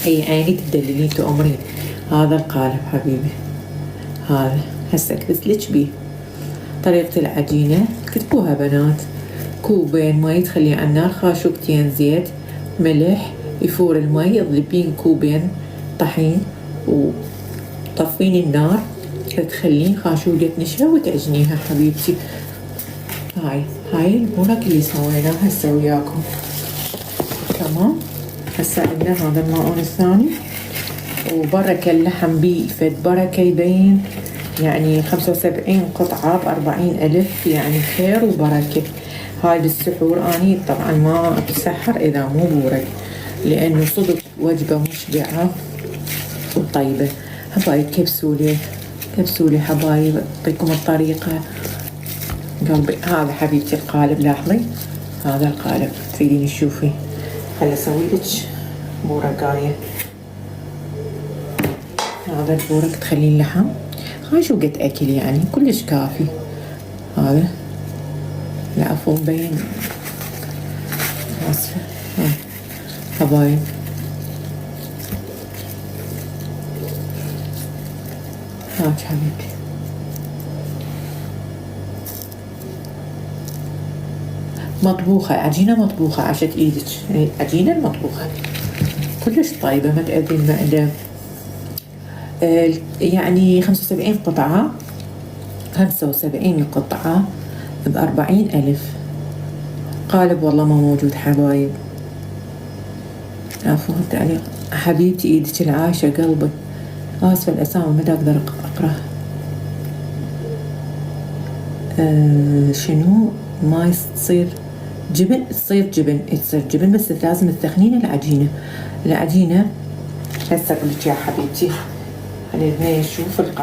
اي عيني تدللين تأمرين. هذا القالب حبيبي، هذا هسه اكبس لك بيه. طريقة العجينة كتبوها بنات: كوبين مي تخليه على النار، خاشوقتين زيت، ملح، يفور المي، تضيفين كوبين طحين وطفين النار، تخلين خاشوقة نشا وتعجنيها حبيبتي. هاي البورك اللي سويناها هسه وياكم. تمام. هسه عندنا هذا الماعون الثاني، وبركة اللحم بيه فد بركة يبين، يعني 75 قطعة ب40,000، يعني خير وبركة. هاي بالسحور اني طبعا ما بسحر اذا مو بورك، لانه صدق وجبة مشبعة وطيبة. حبايب كبسولي حبايب، اعطيكم الطريقة قلبي. هذا حبيبتي القالب، لاحظي هذا القالب، تريدين تشوفي؟ خلي اسوي لك بورقاية. هذا البورك تخلين لحم، هاي شو قد اكل يعني كلش كافي. هذا العفو مبين، اسفة. حبايب هاك حبيبتي، مطبوخة، عجينة مطبوخة، عشت ايدك، عجينة المطبوخة كلش طيبة، ما تأذي المعدة. يعني 75 قطعة، 75 قطعة ب40,000. قالب والله ما موجود حبايب، عفوا تعليق حبيبتي، ايدك العايشة قلبي. اسفة الاسامي ما اقدر اقراها. شنو ما تصير جبن؟ تصير جبن بس لازم تثخنين العجينة. هسه اقول لك يا حبيبتي، خلينا نشوف